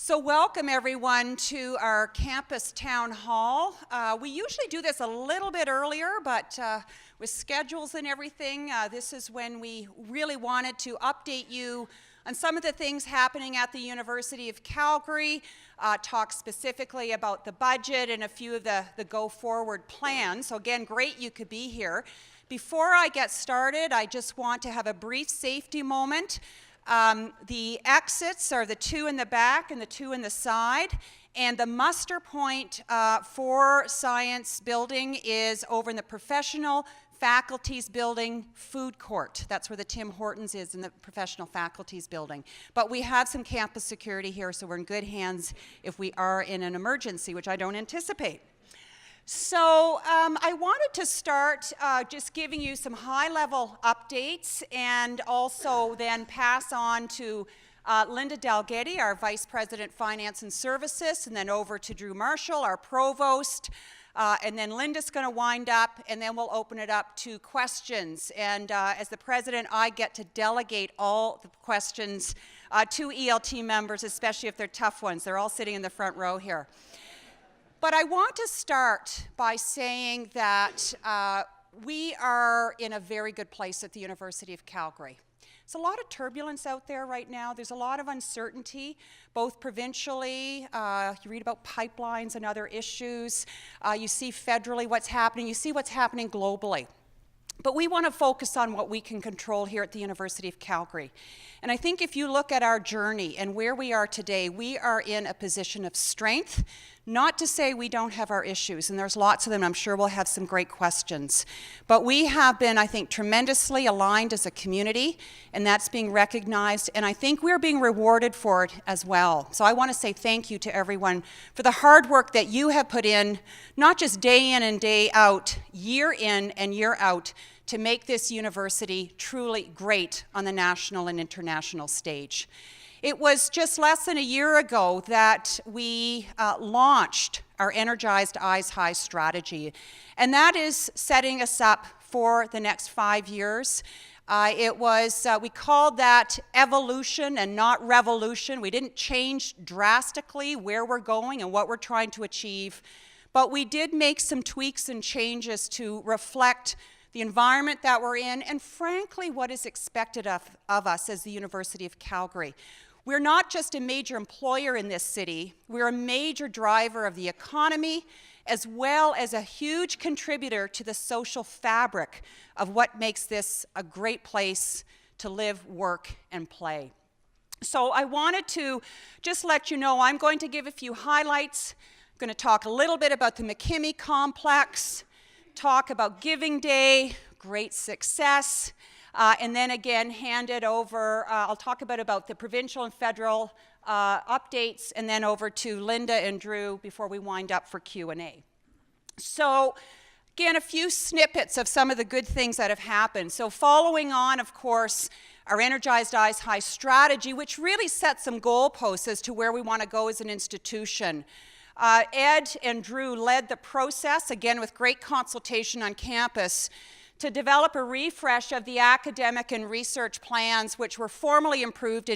So welcome everyone to our campus town hall. We usually do this a little bit earlier, but with schedules and everything, this is when we really wanted to update you on some of the things happening at the University of Calgary, talk specifically about the budget and a few of the go-forward plans. So again, great you could be here. Before I get started, I just want to have a brief safety moment. The exits are the two in the back and the two in the side, and the muster point for Science Building is over in the Professional Faculties Building food court. That's where the Tim Hortons is, in the Professional Faculties Building. But we have some campus security here, so we're in good hands if we are in an emergency, which I don't anticipate. So I wanted to start just giving you some high-level updates and also then pass on to Linda Dalgety, our Vice President, Finance and Services, and then over to Drew Marshall, our Provost, and then Linda's going to wind up, and then we'll open it up to questions. And as the President, I get to delegate all the questions to ELT members, especially if they're tough ones. They're all sitting in the front row here. But I want to start by saying that we are in a very good place at the University of Calgary. There's a lot of turbulence out there right now. There's a lot of uncertainty, both provincially. You read about pipelines and other issues. You see federally what's happening. You see what's happening globally. But we want to focus on what we can control here at the University of Calgary. And I think if you look at our journey and where we are today, we are in a position of strength. Not to say we don't have our issues, and there's lots of them. I'm sure we'll have some great questions. But we have been, I think, tremendously aligned as a community, and that's being recognized, and I think we're being rewarded for it as well. So I want to say thank you to everyone for the hard work that you have put in, not just day in and day out, year in and year out, to make this university truly great on the national and international stage. It was just less than a year ago that we launched our Energized Eyes High strategy, and that is setting us up for the next 5 years. We called that evolution and not revolution. We didn't change drastically where we're going and what we're trying to achieve, but we did make some tweaks and changes to reflect the environment that we're in, and frankly, what is expected of us as the University of Calgary. We're not just a major employer in this city, we're a major driver of the economy, as well as a huge contributor to the social fabric of what makes this a great place to live, work, and play. So I wanted to just let you know, I'm going to give a few highlights. I'm going to talk a little bit about the MacKimmie Complex, talk about Giving Day, great success, and then again hand it over. I'll talk about the provincial and federal updates, and then over to Linda and Drew before we wind up for Q&A. So again, a few snippets of some of the good things that have happened. So following on, of course, our Energized Eyes High strategy, which really sets some goalposts as to where we want to go as an institution. Ed and Drew led the process, again with great consultation on campus, to develop a refresh of the academic and research plans, which were formally approved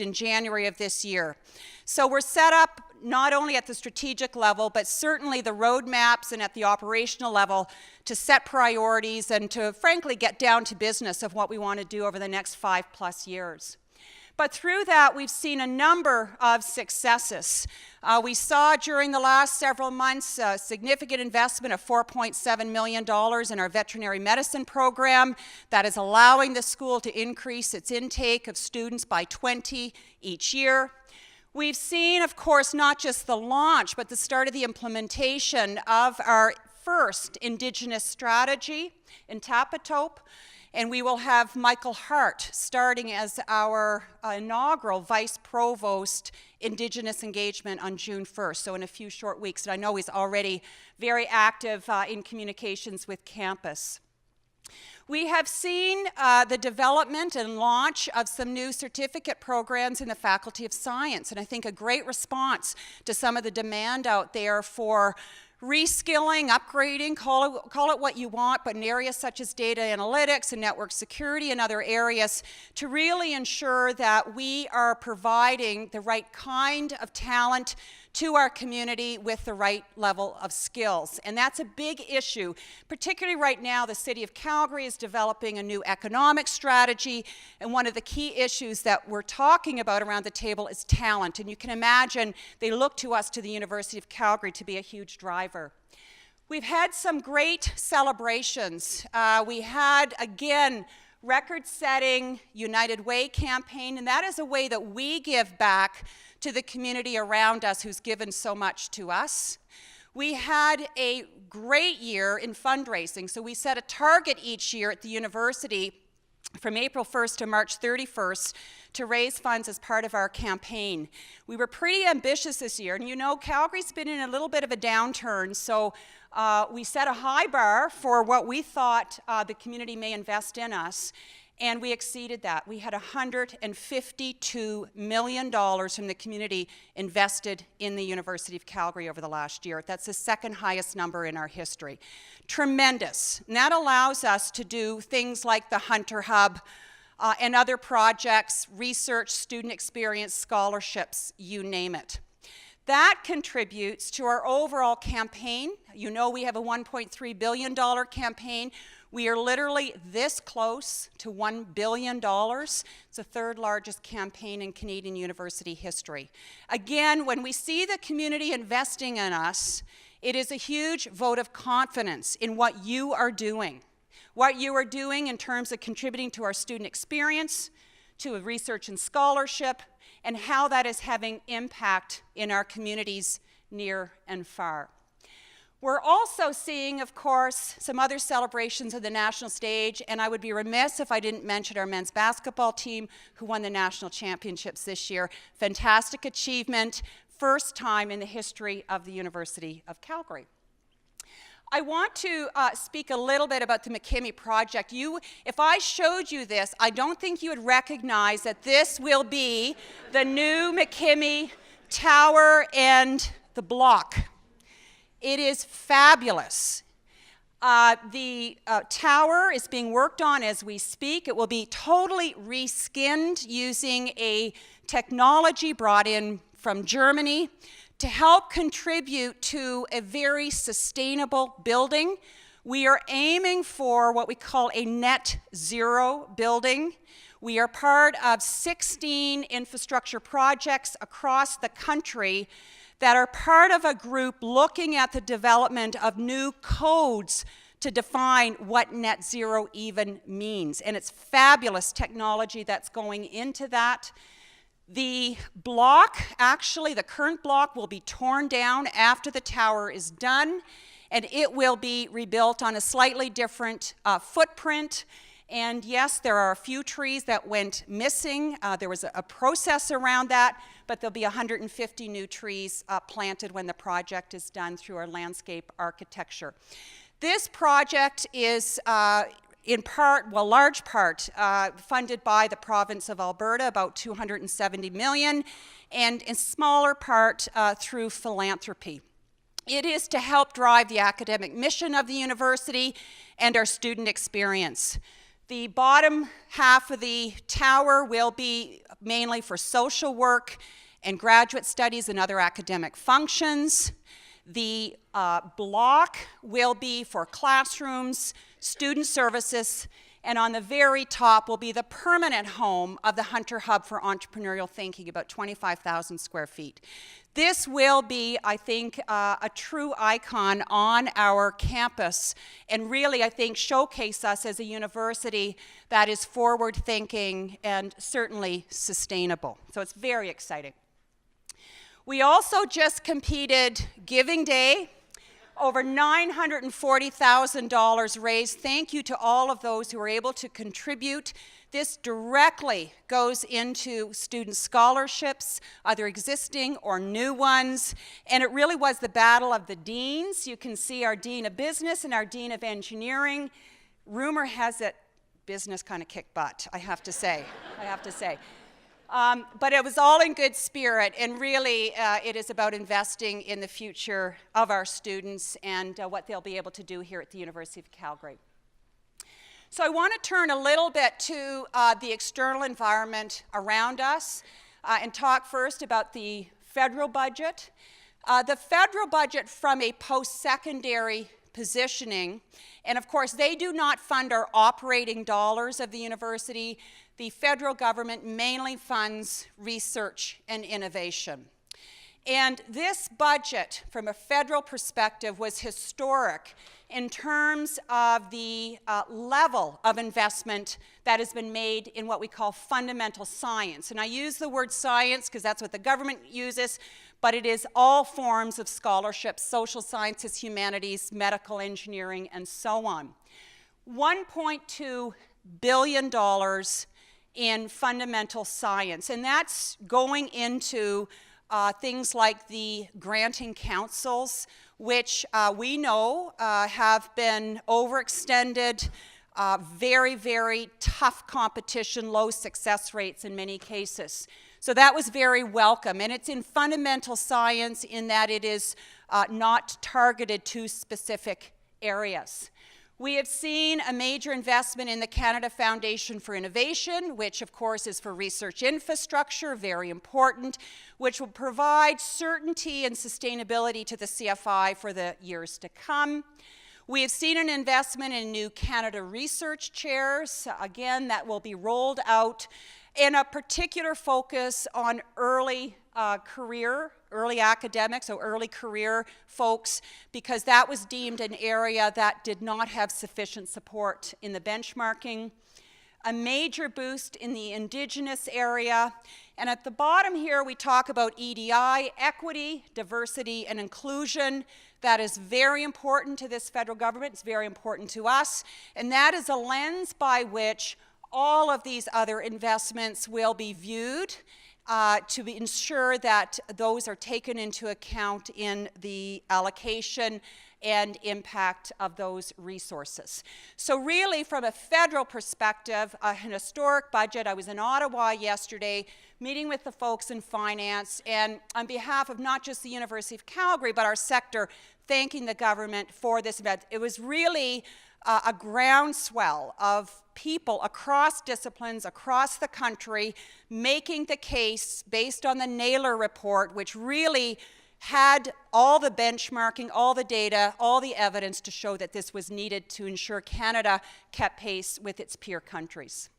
in January of this year. So we're set up not only at the strategic level, but certainly the roadmaps and at the operational level to set priorities and to frankly get down to business of what we want to do over the next 5+ years. But through that, we've seen a number of successes. We saw during the last several months a significant investment of $4.7 million in our veterinary medicine program that is allowing the school to increase its intake of students by 20 each year. We've seen, of course, not just the launch, but the start of the implementation of our first Indigenous strategy in Tapatope. And we will have Michael Hart starting as our inaugural Vice Provost Indigenous Engagement on June 1st, so in a few short weeks. And I know he's already very active in communications with campus. We have seen the development and launch of some new certificate programs in the Faculty of Science, and I think a great response to some of the demand out there for reskilling, upgrading, call it what you want, but in areas such as data analytics and network security and other areas to really ensure that we are providing the right kind of talent to our community with the right level of skills. And that's a big issue. Particularly right now, the City of Calgary is developing a new economic strategy, and one of the key issues that we're talking about around the table is talent. And you can imagine they look to us, to the University of Calgary, to be a huge driver. We've had some great celebrations. We had, again, record-setting United Way campaign, and that is a way that we give back to the community around us who's given so much to us. We had a great year in fundraising, so we set a target each year at the university from April 1st to March 31st to raise funds as part of our campaign. We were pretty ambitious this year, and you know Calgary's been in a little bit of a downturn, so we set a high bar for what we thought the community may invest in us, and we exceeded that. We had $152 million from the community invested in the University of Calgary over the last year. That's the second highest number in our history. Tremendous. And that allows us to do things like the Hunter Hub and other projects, research, student experience, scholarships, you name it. That contributes to our overall campaign. You know we have a $1.3 billion campaign. We are literally this close to $1 billion. It's the third largest campaign in Canadian university history. Again, when we see the community investing in us, it is a huge vote of confidence in what you are doing. What you are doing in terms of contributing to our student experience, to research and scholarship, and how that is having impact in our communities near and far. We're also seeing, of course, some other celebrations of the national stage, and I would be remiss if I didn't mention our men's basketball team who won the national championships this year. Fantastic achievement, first time in the history of the University of Calgary. I want to speak a little bit about the MacKimmie project. If I showed you this, I don't think you would recognize that this will be the new MacKimmie Tower and the block. It is fabulous. The tower is being worked on as we speak. It will be totally reskinned using a technology brought in from Germany to help contribute to a very sustainable building. We are aiming for what we call a net zero building. We are part of 16 infrastructure projects across the country that are part of a group looking at the development of new codes to define what net zero even means. And it's fabulous technology that's going into that. The block, actually the current block, will be torn down after the tower is done, and it will be rebuilt on a slightly different footprint. And yes, there are a few trees that went missing. There was a process around that, but there'll be 150 new trees planted when the project is done through our landscape architecture. This project is in part, well, large part, funded by the province of Alberta, about $270 million, and in smaller part through philanthropy. It is to help drive the academic mission of the university and our student experience. The bottom half of the tower will be mainly for social work and graduate studies and other academic functions. The block will be for classrooms, student services, and on the very top will be the permanent home of the Hunter Hub for Entrepreneurial Thinking, about 25,000 square feet. This will be, I think, a true icon on our campus and really, I think, showcase us as a university that is forward-thinking and certainly sustainable. So it's very exciting. We also just competed Giving Day. Over $940,000 raised. Thank you to all of those who were able to contribute. This directly goes into student scholarships, either existing or new ones. And it really was the battle of the deans. You can see our Dean of Business and our Dean of Engineering. Rumor has it business kind of kicked butt, I have to say. But it was all in good spirit, and really it is about investing in the future of our students and what they'll be able to do here at the University of Calgary. So I want to turn a little bit to the external environment around us and talk first about the federal budget. The federal budget from a post-secondary positioning, and of course they do not fund our operating dollars of the university. The federal government mainly funds research and innovation. And this budget, from a federal perspective, was historic in terms of the level of investment that has been made in what we call fundamental science. And I use the word science because that's what the government uses, but it is all forms of scholarship: social sciences, humanities, medical engineering, and so on. $1.2 billion in fundamental science, and that's going into things like the granting councils, which we know have been overextended, very, very tough competition, low success rates in many cases. So that was very welcome, and it's in fundamental science in that it is not targeted to specific areas. We have seen a major investment in the Canada Foundation for Innovation, which of course is for research infrastructure, very important, which will provide certainty and sustainability to the CFI for the years to come. We have seen an investment in new Canada Research Chairs, again, that will be rolled out, and a particular focus on early early academics, so early career folks, because that was deemed an area that did not have sufficient support in the benchmarking. A major boost in the Indigenous area. And at the bottom here, we talk about EDI, equity, diversity, and inclusion. That is very important to this federal government. It's very important to us. And that is a lens by which all of these other investments will be viewed to ensure that those are taken into account in the allocation and impact of those resources. So really, from a federal perspective, an historic budget. I was in Ottawa yesterday meeting with the folks in finance, and on behalf of not just the University of Calgary, but our sector, thanking the government for this event. It was really a groundswell of people across disciplines, across the country, making the case based on the Naylor report, which really had all the benchmarking, all the data, all the evidence to show that this was needed to ensure Canada kept pace with its peer countries.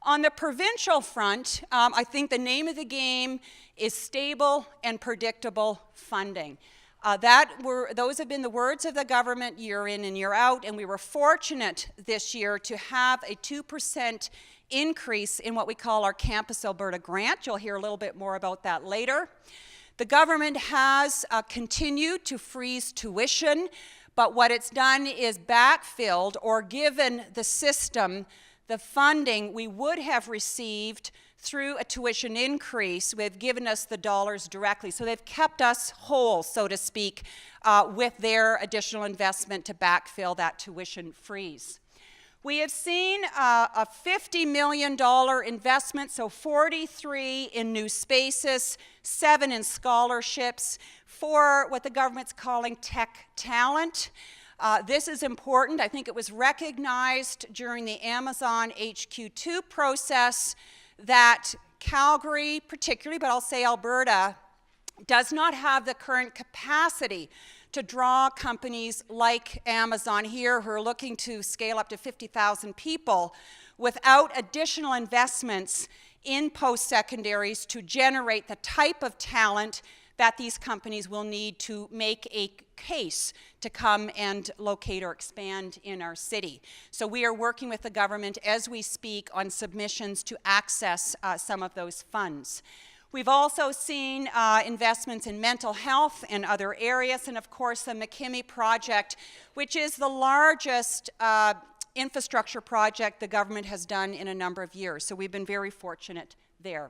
On the provincial front, I think the name of the game is stable and predictable funding. Those have been the words of the government year in and year out, and we were fortunate this year to have a 2% increase in what we call our Campus Alberta grant. You'll hear a little bit more about that later. The government has continued to freeze tuition, but what it's done is backfilled or given the system the funding we would have received through a tuition increase. They've given us the dollars directly. So they've kept us whole, so to speak, with their additional investment to backfill that tuition freeze. We have seen a $50 million investment, so 43 in new spaces, 7 in scholarships for what the government's calling tech talent. This is important. I think it was recognized during the Amazon HQ2 process that Calgary particularly, but I'll say Alberta, does not have the current capacity to draw companies like Amazon here who are looking to scale up to 50,000 people without additional investments in post-secondaries to generate the type of talent that these companies will need to make a case to come and locate or expand in our city. So we are working with the government as we speak on submissions to access some of those funds. We've also seen investments in mental health and other areas, and of course the McKimmie project, which is the largest infrastructure project the government has done in a number of years. So we've been very fortunate there.